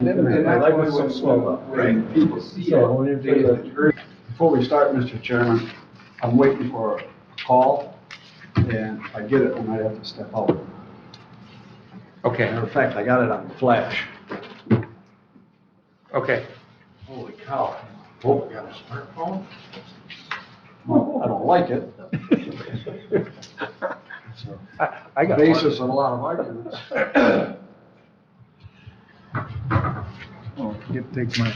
And I like it so slow, right? People see it. Before we start, Mr. Chairman, I'm waiting for a call, and I get it when I have to step out. Okay, Matter of fact, I got it on flash. okay. Holy cow. Oh, I got a smartphone? Well, I don't like it. So, I got basis of a lot of arguments. Oh, take my.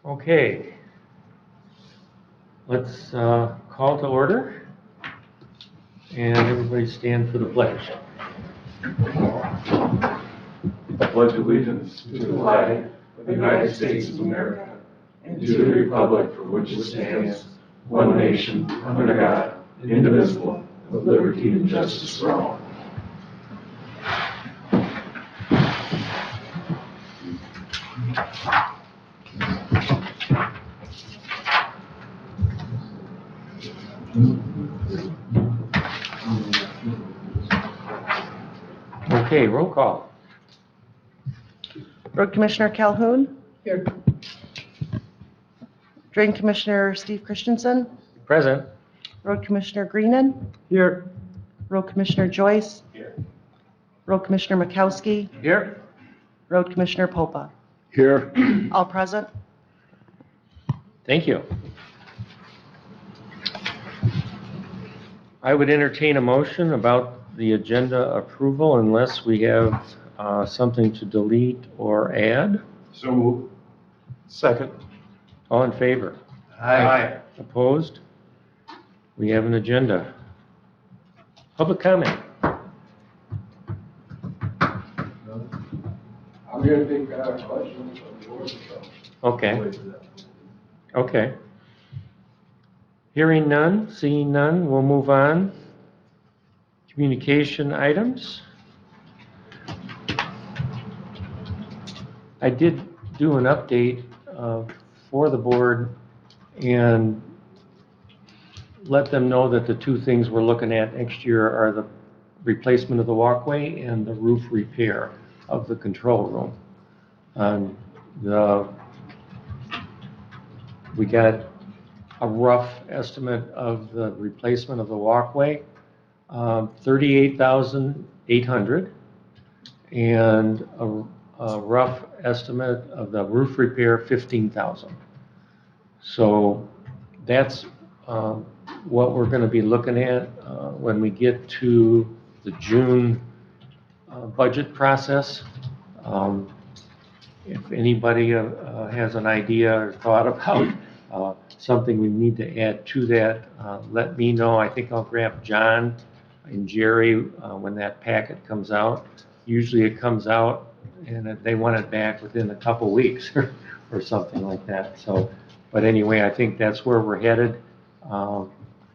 Okay. Let's call to order. And everybody stand for the pledge. I pledge allegiance to the flag of the United States of America and to the republic for which it stands, one nation, under God, indivisible, with liberty and justice for all. Okay, roll call. Road Commissioner Calhoun. Here. Drain Commissioner Steve Christensen. Present. Road Commissioner Greenan. Here. Road Commissioner Joyce. Here. Road Commissioner Makowski. Here. Road Commissioner Popa. Here. All present. Thank you. I would entertain a motion about the agenda approval unless we have something to delete or add. So move. Second. All in favor? Aye. Opposed? We have an agenda. Public comment. I'm here to take questions from the board. Okay. Okay. Hearing none, seeing none, we'll move on. Communication items. I did do an update for the board and let them know that the two things we're looking at next year are the replacement of the walkway and the roof repair of the control room. We got a rough estimate of the replacement of the walkway, $38,800, and a rough estimate of the roof repair, $15,000. So that's what we're going to be looking at when we get to the June budget process. If anybody has an idea or thought about something we need to add to that, let me know. I think I'll grab John and Jerry when that packet comes out. Usually it comes out and they want it back within a couple weeks or something like that. So, but anyway, I think that's where we're headed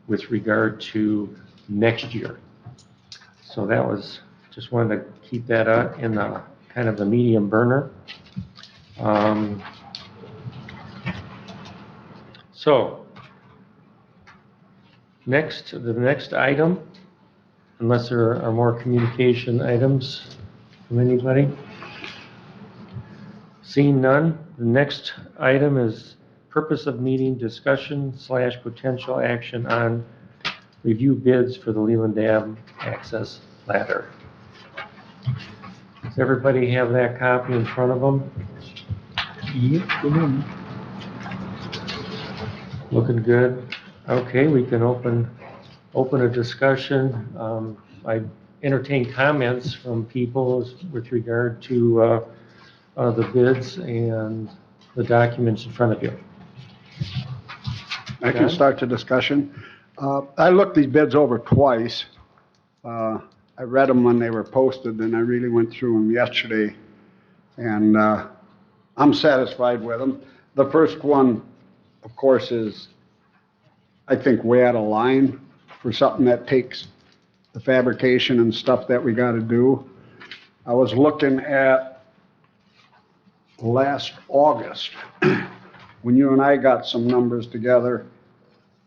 with regard to next year. So that was, just wanted to keep that in the kind of the medium burner. So, the next item, unless there are more communication items from anybody. Seeing none, the next item is purpose of meeting discussion / potential action on review bids for the Leland Dam access ladder. Does everybody have that copy in front of them? Yep, good one. Looking good. Okay, we can open a discussion. I entertain comments from people with regard to the bids and the documents in front of you. I can start the discussion. I looked these bids over twice. I read them when they were posted, and I really went through them yesterday, and I'm satisfied with them. The first one, of course, is, I think, way out of line for something that takes the fabrication and stuff that we got to do. I was looking at last August, when you and I got some numbers together,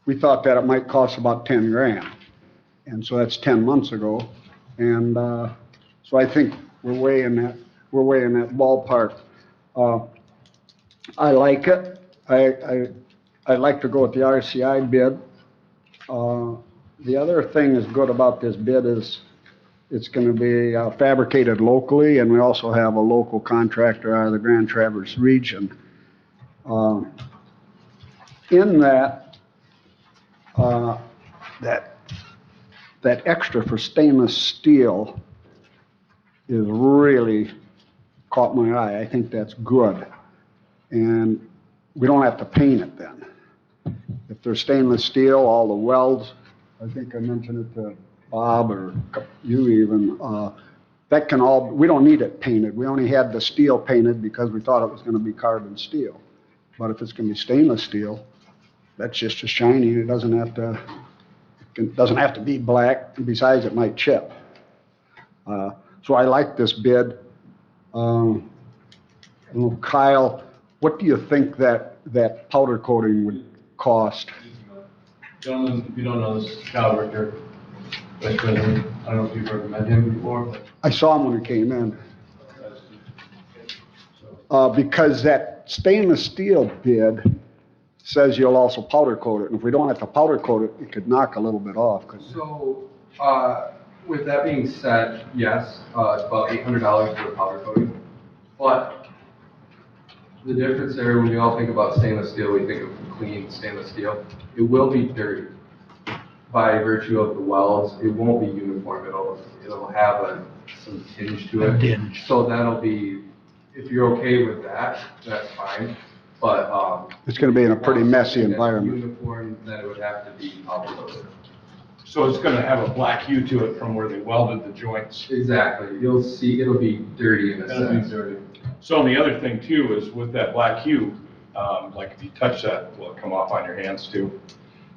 we thought that it might cost about 10 grand. And so that's 10 months ago. And, so I think we're way in that ballpark. Uh, I like it. I'd like to go with the RCI bid. The other thing is good about this bid is it's gonna be fabricated locally, and we also have a local contractor out of the Grand Traverse region. In that, that extra for stainless steel is really caught my eye. I think that's good. And we don't have to paint it then. If they're stainless steel, all the welds, I think I mentioned it to Bob or you even, that can all, we don't need it painted. We only had the steel painted because we thought it was gonna be carbon steel. But if it's gonna be stainless steel, that's just as shiny. It doesn't have to be black. Besides, it might chip. So I like this bid. I don't know, Kyle, what do you think that powder coating would cost? Gentlemen, if you don't know, this is Kyle Richter, Vice President. I don't know if you've ever met him before, but. I saw him when he came in. Because that stainless steel bid says you'll also powder coat it, and if we don't have to powder coat it, it could knock a little bit off. So, with that being said, yes, it's about $800 for the powder coating. But the difference there, when you all think about stainless steel, we think of clean stainless steel. It will be dirty by virtue of the welds. It won't be uniform. It'll have some tinge to it. Tinge. So that'll be, if you're okay with that, that's fine. But It's gonna be in a pretty messy something that's environment. Uniform, then it would have to be powder coated. So it's gonna have a black hue to it from where they welded the joints. Exactly. You'll see, it'll be dirty in a That'll be sense. dirty. So, and the other thing too is with that black hue, like if you touch that, will it come off on your hands too?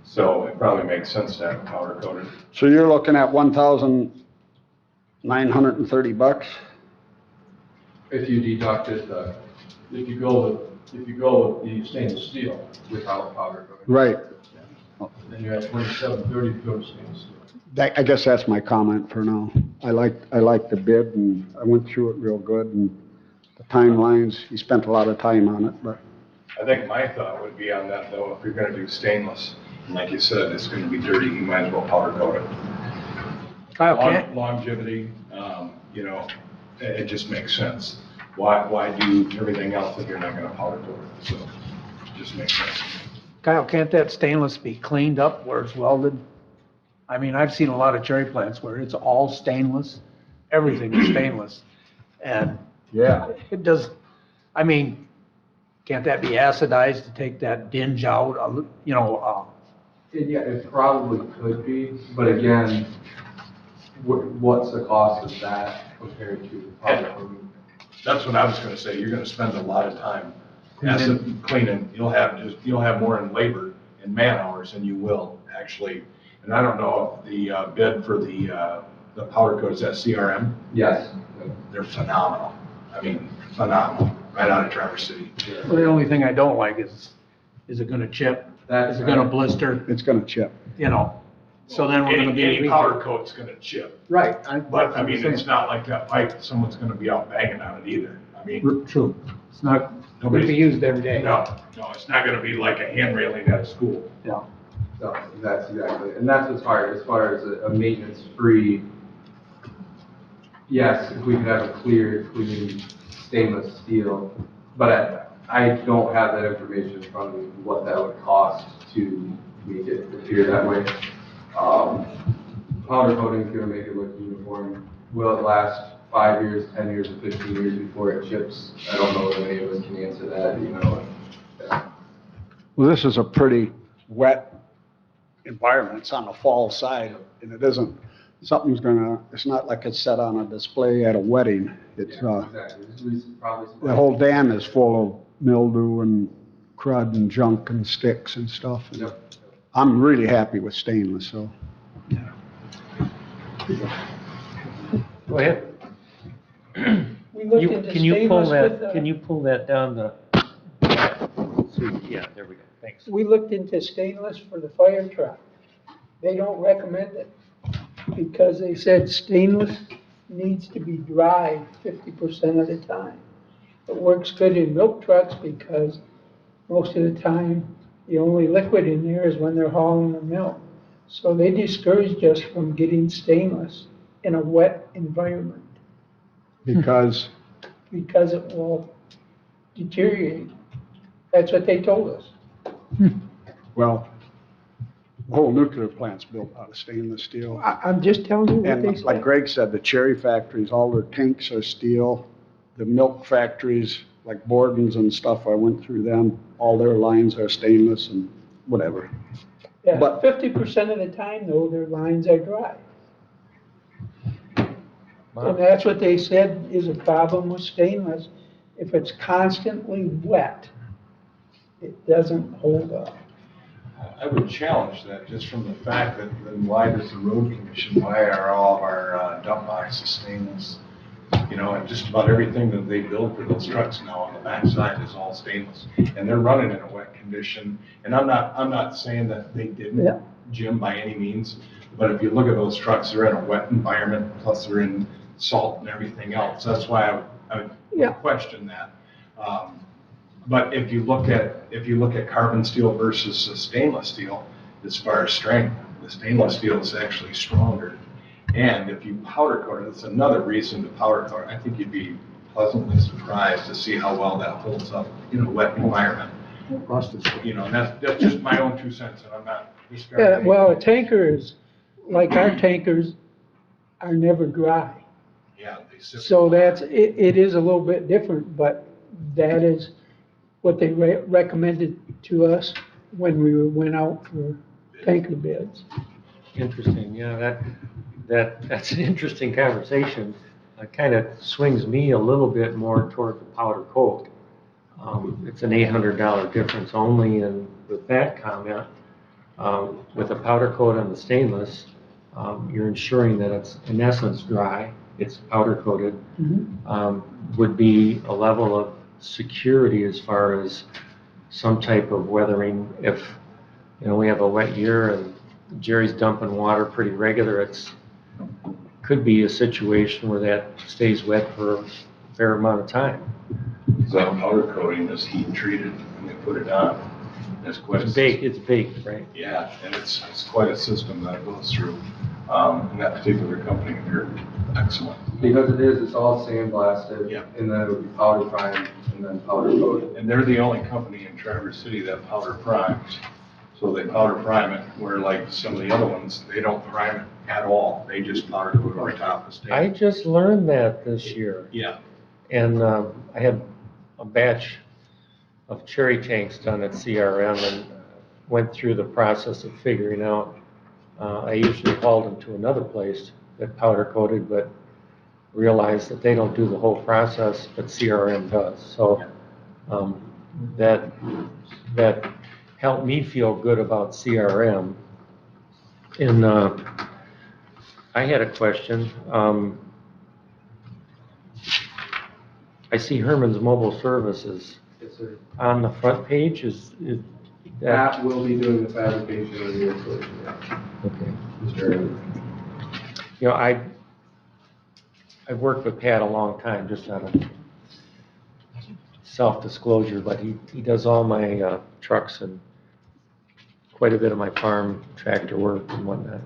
So it probably makes sense to have it powder coated. So you're looking at $1,930? If you deducted the, If you go with the stainless steel, without powder coating. Right. then you're at 2730 to go to stainless steel. I guess that's my comment for now. I like the bid, and I went through it real good, and the timelines, he spent a lot of time on it, but I think my thought would be on that though, if you're gonna do stainless, and like you said, it's gonna be dirty, you might as well powder coat it. Kyle, can't, Longevity, you know, it just makes sense. Why do everything else if you're not gonna powder coat it? So, it just makes sense. Kyle, can't that stainless be cleaned up where it's welded? I mean, I've seen a lot of cherry plants where it's all stainless, everything is stainless. And yeah. it does, I mean, can't that be acidized to take that dinge out, you know, Yeah, it probably could be, but again, what's the cost of that compared to powder coating? That's what I was gonna say, you're gonna spend a lot of time acid cleaning, you'll have more in labor and man hours than you will actually. And I don't know if the bid for the powder coat, is that CRM? Yes. They're phenomenal. I mean, phenomenal, right out of Traverse City. well, the only thing I don't like is it gonna chip? That's Is it gonna right. blister? It's gonna chip. You know, so then we're gonna be. Any powder coat's gonna chip, Right. but I mean, it's not like that pipe, someone's gonna be out banging on it either. I mean, True. It's not, Nobody's- be used every day. no, it's not gonna be like a hand railing at a school. Yeah. So, that's exactly, and that's as far as a maintenance-free, yes, if we could have a clear, clean stainless steel, but I don't have that information in front of me, what that would cost to make it appear that way. Powder coating is gonna make it look uniform. Will it last 5 years, 10 years, or 15 years before it chips? I don't know if any of us can answer that, you know. Well, this is a pretty wet environment. It's on the fall side, and it isn't, it's not like it's set on a display at a wedding. It's, Exactly, there's probably some. the whole dam is full of mildew and crud and junk and sticks and stuff. And Yep. I'm really happy with stainless, so. Go ahead. We looked You, into can you pull stainless with, that, can you pull that down the, yeah, there we go, thanks. we looked into stainless for the fire truck. They don't recommend it. because they said stainless needs to be dry 50% of the time. It works good in milk trucks because most of the time, the only liquid in there is when they're hauling the milk. So they discouraged us from getting stainless in a wet environment Because, because it will deteriorate. That's what they told us. well, the whole nuclear plant's built out of stainless steel. I'm just telling you what they And like said. Greg said, the cherry factories, all their tanks are steel. The milk factories, like Borden's and stuff, I went through them, all their lines are stainless and whatever. Yeah, but- 50% of the time though, their lines are dry. And that's what they said is a problem with stainless. If it's constantly wet, it doesn't hold up. I would challenge that just from the fact that then why does the road commission, why are all of our dump boxes stainless? You know, and just about everything that they build for those trucks now on the backside is all stainless. And they're running in a wet condition. And I'm not saying that they didn't, Yeah. Jim, by any means. But if you look at those trucks, they're in a wet environment, plus they're in salt and everything else. That's why I Yeah. would question that. But if you look at carbon steel versus stainless steel, as far as strength, the stainless steel is actually stronger. And if you powder coat it, that's another reason to powder coat it. I think you'd be pleasantly surprised to see how well that holds up in a wet environment. You know, and that's just my own 2 cents, and I'm not Yeah, discarding. well, a tanker is, like our tankers are never dry. Yeah, they sip. So it is a little bit different, but that is what they recommended to us when we went out for tanker bids. Interesting, yeah, that's an interesting conversation. It kind of swings me a little bit more toward the powder coat. It's an $800 difference only, and with that comment, with a powder coat on the stainless, you're ensuring that it's in essence dry, it's powder coated, would be a level of security as far as some type of weathering. If, you know, we have a wet year and Jerry's dumping water pretty regular, could be a situation where that stays wet for a fair amount of time. That powder coating is heat treated when they put it on. It's quite It's a baked, right? Yeah, and it's quite a system that it goes through. And that particular company, they're excellent. Because it's all sandblasted. Yeah. And then it would be powder primed and then powder coated. And they're the only company in Traverse City that powder primes. So they powder prime it, where like some of the other ones, they don't prime it at all. They just powder coat over top of I stain. just learned that this year, Yeah, and I had a batch of cherry tanks done at CRM and went through the process of figuring out, I usually hauled them to another place that powder coated, but realized that they don't do the whole process, but CRM does. So that helped me feel good about CRM. And I had a question. I see Herman's Mobile Services Yes, sir. on the front page. Is that? Pat will be doing the fabrication of the installation, yeah. Okay. Mr. You know, I've worked with Pat a long time, just out of self-disclosure, but he does all my trucks and quite a bit of my farm tractor work and whatnot.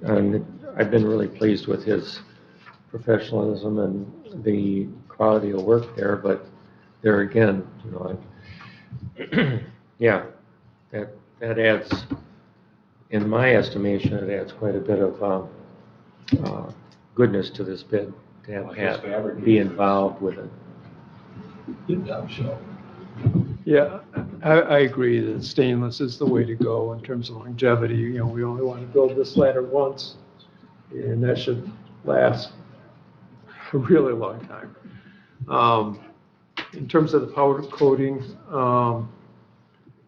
And I've been really pleased with his professionalism and the quality of work there, but there again, you know, yeah, that adds, in my estimation, it adds quite a bit of goodness to this bid to have Well, his Pat fabric be is- involved with it. good job, Shel. Yeah, I agree that stainless is the way to go in terms of longevity. You know, we only want to build this ladder once, and that should last a really long time. In terms of the powder coating,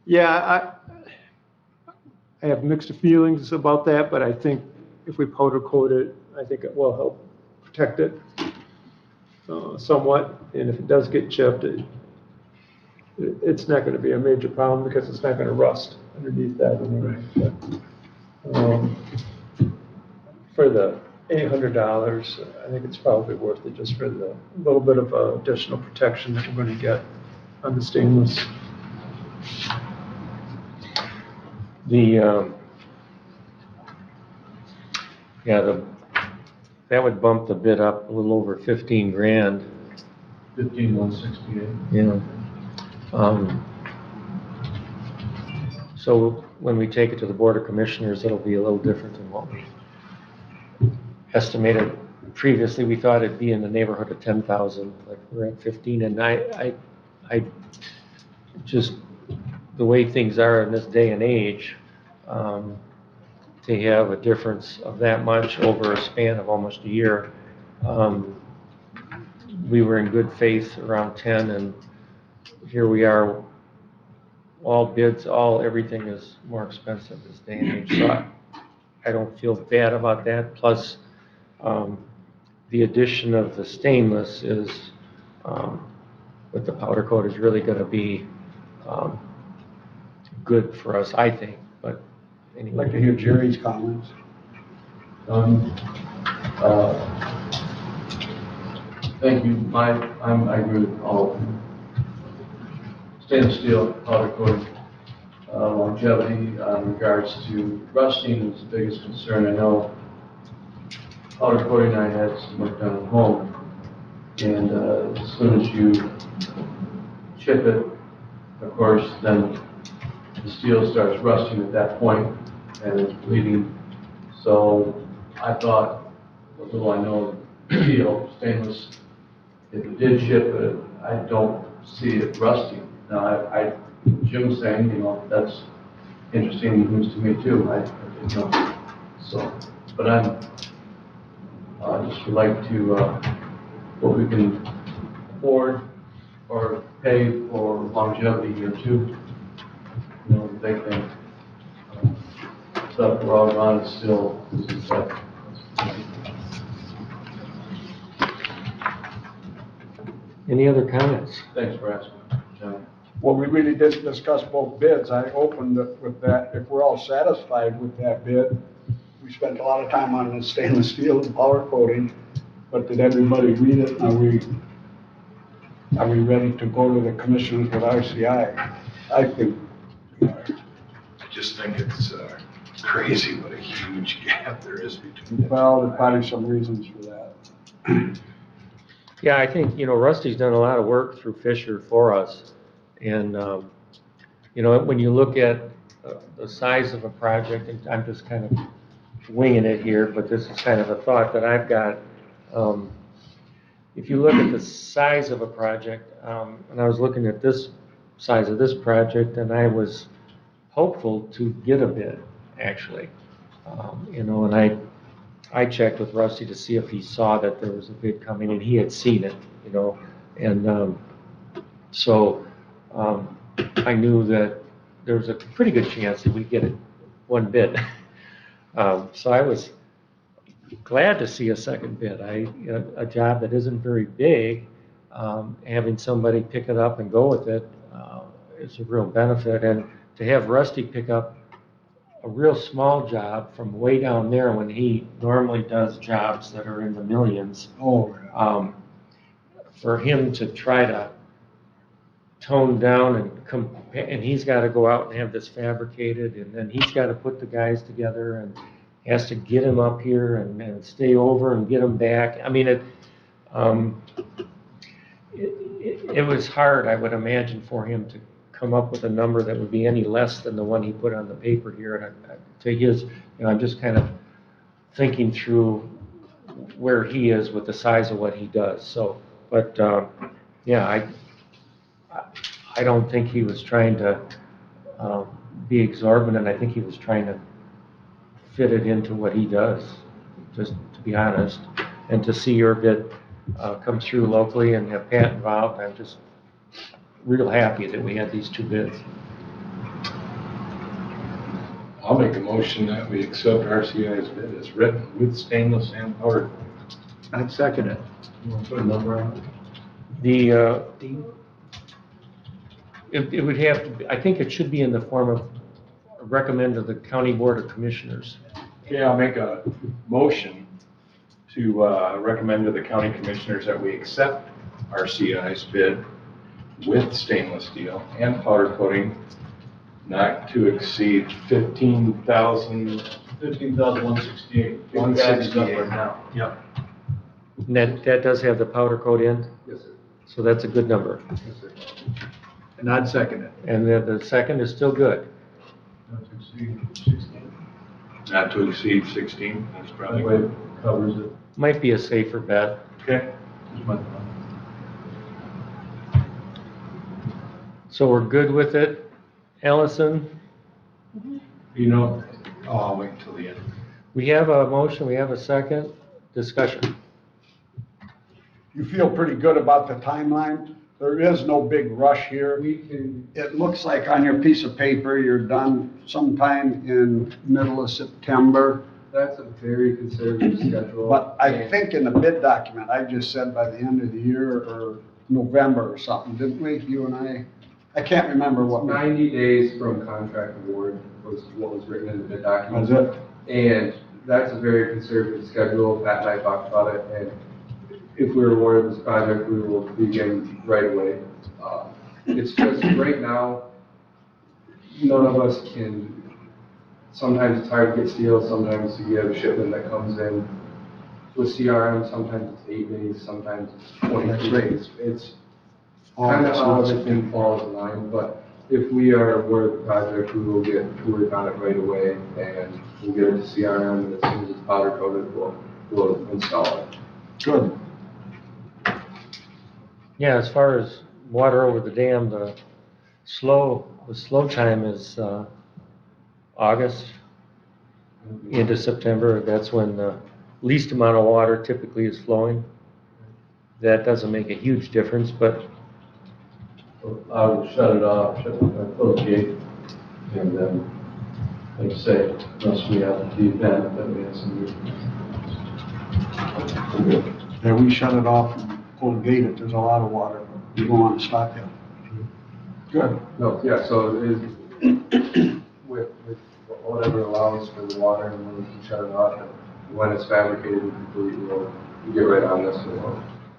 yeah, I have mixed feelings about that, but I think if we powder coat it, I think it will help protect it somewhat. And if it does get chipped, it's not going to be a major problem because it's not going to rust underneath that anyway. But, for the $800, I think it's probably worth it just for the little bit of additional protection that we're going to get on the stainless. That would bump the bid up a little over 15 grand. 15,168. Yeah. So when we take it to the Board of Commissioners, it'll be a little different than what we estimated. Previously, we thought it'd be in the neighborhood of 10,000, but we're at 15, and I just, the way things are in this day and age, to have a difference of that much over a span of almost a year, we were in good faith around 10, and here we are, all bids, everything is more expensive this day and age. So I don't feel bad about that. Plus, the addition of the stainless is, with the powder coat, is really going to be good for us, I think. But I'd anyway. like to hear Jerry's comments. Thank you. I agree with all of them. Stainless steel powder coating, longevity in regards to rusting is the biggest concern. I know powder coating, I had some work done at home, and as soon as you chip it, of course, then the steel starts rusting at that point and it's bleeding. So I thought, what little I know of steel, stainless, if it did chip it, I don't see it rusting. Now, Jim's saying, that's interesting news to me too. I didn't know. So, but I just would like to, what we can afford or pay for longevity here too. The big thing. Stuff we're all gone is still, Any other comments? Thanks for asking, John. Well, we really didn't discuss both bids. I opened it with that. If we're all satisfied with that bid, we spent a lot of time on the stainless steel and powder coating, but did everybody read it? Are we ready to go to the commissioners with RCI? I think we are. I just think it's crazy what a huge gap there is between the Well, there's probably some reasons for that. Yeah, I think, Rusty's done a lot of work through Fisher for us. And, when you look at the size of a project, and I'm just kind of winging it here, but this is kind of a thought that I've got. If you look at the size of a project, and I was looking at this size of this project, and I was hopeful to get a bid, actually. And I checked with Rusty to see if he saw that there was a bid coming, and he had seen it, and so I knew that there was a pretty good chance that we'd get it one bid. So I was glad to see a second bid. A job that isn't very big, having somebody pick it up and go with it is a real benefit. And to have Rusty pick up a real small job from way down there when he normally does jobs that are in the millions, for him to try to tone down and he's got to go out and have this fabricated, and then he's got to put the guys together and has to get him up here and stay over and get him back. I mean, it was hard, I would imagine, for him to come up with a number that would be any less than the one he put on the paper here. And to his, I'm just kind of thinking through where he is with the size of what he does. So, but yeah, I don't think he was trying to be exorbitant. I think he was trying to fit it into what he does, just to be honest. And to see your bid come through locally and have Pat involved, I'm just real happy that we had these two bids. I'll make a motion that we accept RCI's bid as written with stainless and powder. I'd second it. You want to put a number on it? It would have to be, I think it should be in the form of recommend to the County Board of Commissioners. Okay, I'll make a motion to recommend to the county commissioners that we accept RCI's bid with stainless steel and powder coating not to exceed $15,168. now. Yep. And that does have the powder coat in, Yes, sir. so that's a good number. Yes, sir. And I'd second it. And the second is still good. Not to exceed 16. Not to exceed 16, that's That probably way good. it covers it. Might be a safer bet. Okay. Just my thought. So we're good with it. Allison, You know, oh, I'll wait until the end. we have a motion, we have a second. Discussion. You feel pretty good about the timeline? There is no big rush here. We can, It looks like on your piece of paper, you're done sometime in middle of September. that's a very conservative schedule. But I and- think in the bid document, I just said by the end of the year or November or something, didn't we, you and I? I can't remember what. 90 days from contract award was what was written in the bid document. Was it? And that's a very conservative schedule. Pat and I talked about it, and if we're awarded this project, we will begin right away. It's just, right now, none of us can, sometimes it's hard to get steel, sometimes you have a shipment that comes in with CRM, sometimes it's 8 days, sometimes it's 22 days. It's kind of how everything falls in line, but if we are awarded the project, we will get to work on it right away, and we'll get it to CRM, and as soon as it's powder coated, we'll install it. Good. Yeah, as far as water over the dam, the slow time is August into September. That's when the least amount of water typically is flowing. That doesn't make a huge difference, but So I will shut it off, close the gate, and then, like I say, unless we have a deep end, then we have some. Yeah, we shut it off and pull the gate if there's a lot of water, but we don't want to stop it. Good. No, yeah, so it is, with whatever allows for the water, and then we can shut it off, and when it's fabricated and complete, we'll get right on this, and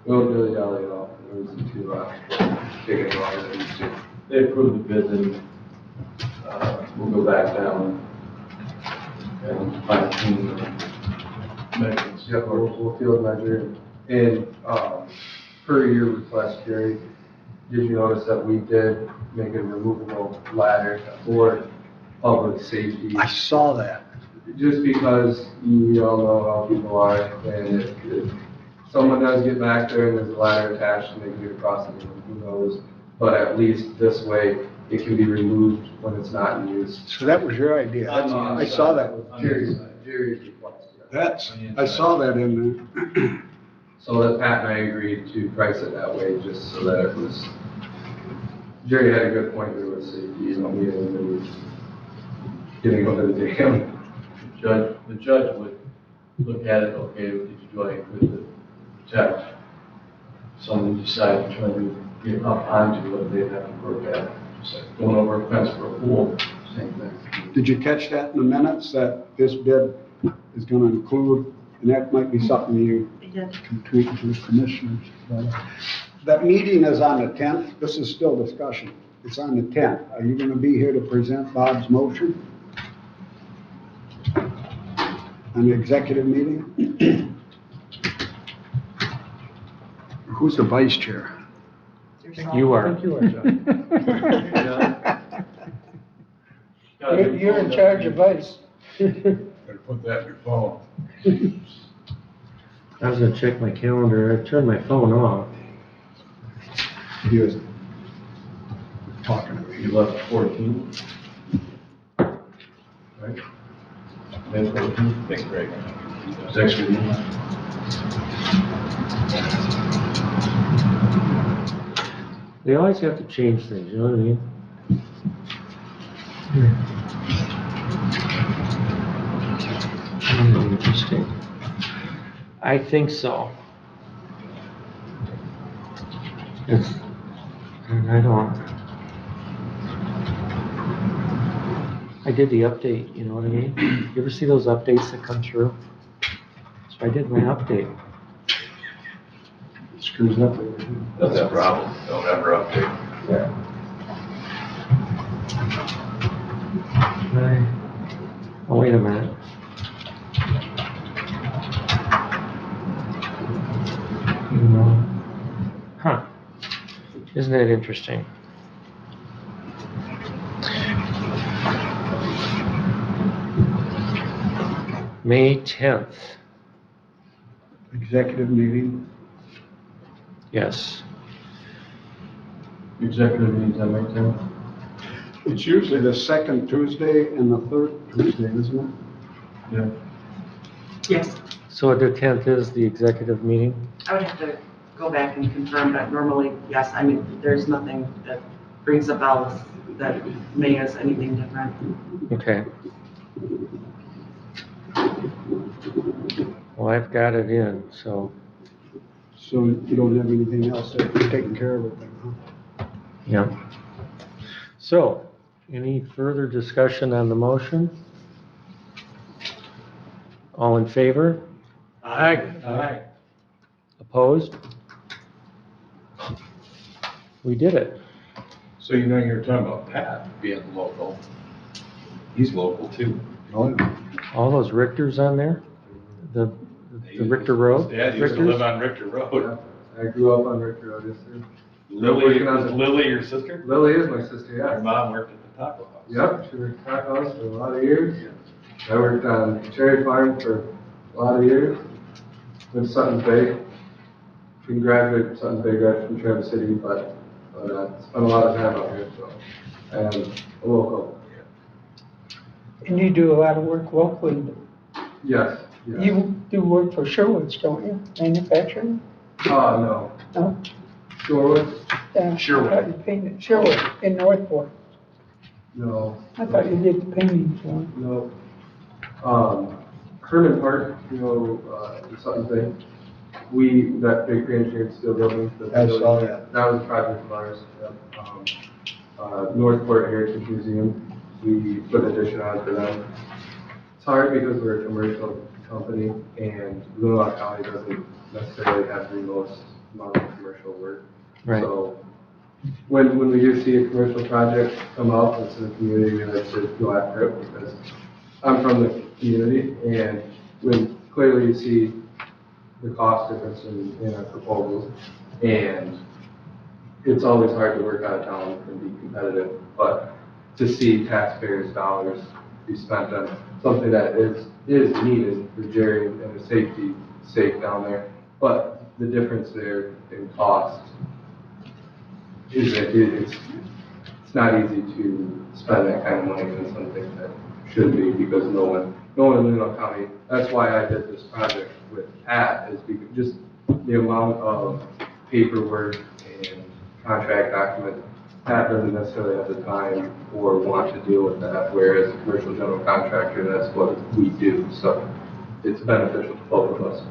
we'll really dolly it off, there isn't too, take any longer than it needs to. They approve the bid, then, we'll go back down and fine tune the measurements. Yeah, we'll field measure, and, per your request, Jerry, did you notice that we did make a removable ladder for public safety? I saw that. Just because you all know how people are, and if someone does get back there and there's a ladder attached and they can get across it, who knows? But at least this way, it can be removed when it's not in use. So that was your idea. I saw that. Jerry's request. Yeah. I saw that in there. So that Pat and I agreed to price it that way, just so that it was, Jerry had a good point, there was safety, you know, meeting, getting over the dam. The judge would look at it, okay, did you do anything with the text? Someone decided to try to get up onto it, they'd have to work at it. Just like going over a fence for a pool, same thing. Did you catch that in the minutes, that this bid is going to include, and that might be something you can tweak to the commissioners. That meeting is on the 10th. This is still discussion. It's on the 10th. Are you going to be here to present Bob's motion? On the executive meeting? Who's the vice chair? you are. You're in charge of ice. Better put that in your phone. I was gonna check my calendar. I turned my phone off. He was talking to me. You left 14. Right? May 14. Thanks, Greg. Next meeting. They always have to change things, you know what I mean? Interesting. I think so. It's, and I I did the update, you know what I mean? You ever see those updates that come through? So I did my update. Screws up. That's a problem. Don't ever update. Oh, wait a minute. Huh. Isn't that interesting? May 10th, Executive meeting. yes. Executive meetings on May 10th. It's usually the second Tuesday and the third Tuesday, isn't it? Yeah. Yes, So the 10th is the executive meeting? I would have to go back and confirm, but normally, yes, I mean, there's nothing that rings a bell that May is anything different. Okay. Well, I've got it in, so, So you don't have anything else that you're taking care of it then, huh? yeah. So, any further discussion on the motion? All in favor? Aye. Opposed? We did it. So you know, you're talking about Pat being local. He's local too. All those Richters on there? The Richter Road? Dad used to Richters? live on Richter Road. I grew up on Richter Road, yes, sir. Lily, is Lily your sister? Lily is my sister, Your yes. mom worked at the Taco House. Yep, she worked at Taco House for a lot of years. I worked on Cherry Farm for a lot of years. Went to Sutton's Bay. Didn't graduate from Sutton's Bay, graduated from Traverse City, but spent a lot of time out here, so. And a local. And you do a lot of work locally. Yes, yes. You do work for Sherwood's, don't you? Manufacturing? No. No? Shorewood? Yeah. Sherwood. I thought you painted, Sherwood in Northport. No. I thought you did the painting for them. No. Herman Park, in Sutton's Bay. That big pre-engineered steel building. I saw that. That was a project of ours. Yep. Northport Heritage Museum, we put an addition on for them. It's hard because we're a commercial company and Leland County doesn't necessarily have the most amount of commercial work. Right. So when we do see a commercial project come up that's in the community, we like to go after it because I'm from the community and when clearly you see the cost difference in our proposals and it's always hard to work out of town and be competitive, but to see taxpayers' dollars be spent on something that is needed for Jerry and the safety sake down there, but the difference there in cost is that it's not easy to spend that kind of money on something that should be because no one in Leland County, that's why I did this project with Pat, is because just the amount of paperwork and contract documents, Pat doesn't necessarily have the time or want to deal with that, whereas a commercial general contractor, that's what we do, so it's beneficial to both of us.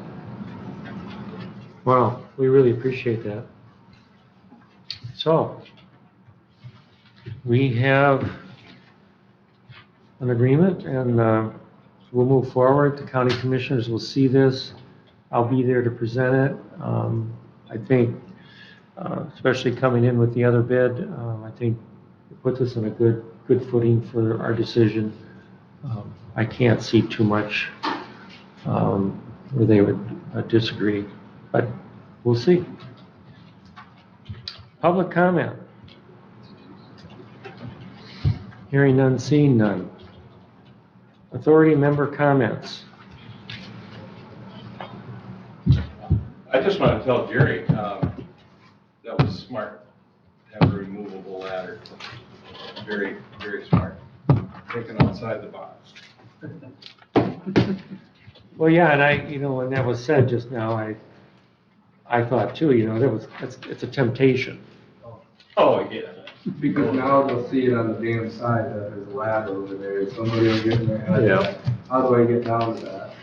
Wow, we really appreciate that. So, we have an agreement and we'll move forward. The county commissioners will see this. I'll be there to present it. I think, especially coming in with the other bid, I think it puts us in a good footing for our decision. I can't see too much where they would disagree, but we'll see. Public comment. Hearing none, seeing none. Authority member comments. I just want to tell Jerry, that was smart, to have a removable ladder. Very, very smart. Thinking outside the box. Well, yeah, and when that was said just now, I thought too, it's a temptation. Oh, yeah. Because now they'll see it on the damn side that there's a ladder over there, somebody will get in their head. Yeah. How do I get down to that?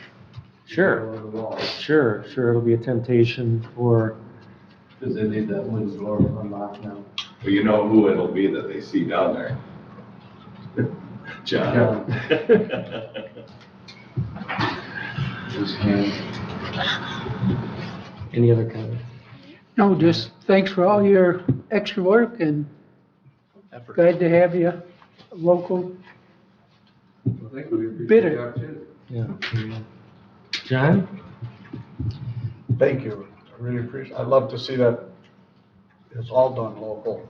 Sure, Over the wall. sure, it'll be a temptation for, Because they need that wooden door unlocked now. Well, you know who it'll be that they see down there. John. Any other comments? No, just thanks for all your extra work and glad to have you local. Well, thank you. We appreciate Bidder. the opportunity. Yeah. John? Thank you. I really appreciate, I'd love to see that it's all done local.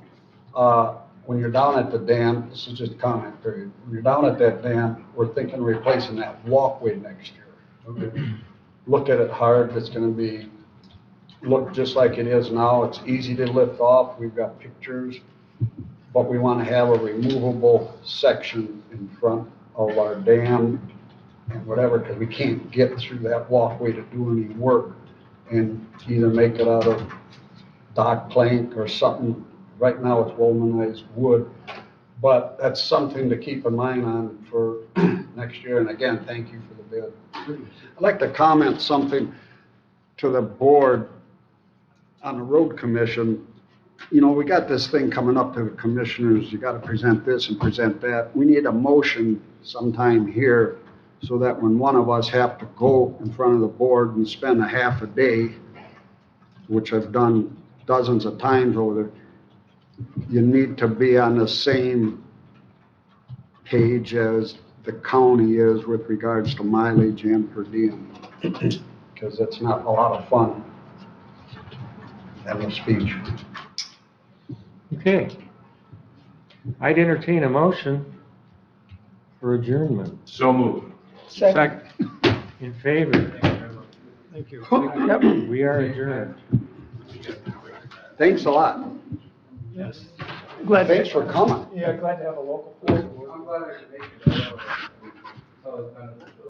When you're down at the dam, this is just a comment period. When you're down at that dam, we're thinking of replacing that walkway next year. Look at it hard. It's gonna be, look just like it is now. It's easy to lift off. We've got pictures. But we wanna have a removable section in front of our dam and whatever, because we can't get through that walkway to do any work and either make it out of dock plank or something. Right now, it's womanized wood, but that's something to keep in mind on for next year. And again, thank you for the bid. I'd like to comment something to the board on the road commission. You know, we got this thing coming up to the commissioners, you gotta present this and present that. We need a motion sometime here so that when one of us have to go in front of the board and spend a half a day, which I've done dozens of times over there, you need to be on the same page as the county is with regards to mileage and per diem, because it's not a lot of fun having a speech. Okay. I'd entertain a motion for adjournment. So moved. Second. In favor? Thank you. Yep. We are adjourned. Thanks a lot. Yes. Glad Thanks for coming. Yeah, glad to have a local force. I'm glad I could make it. I know it's beneficial.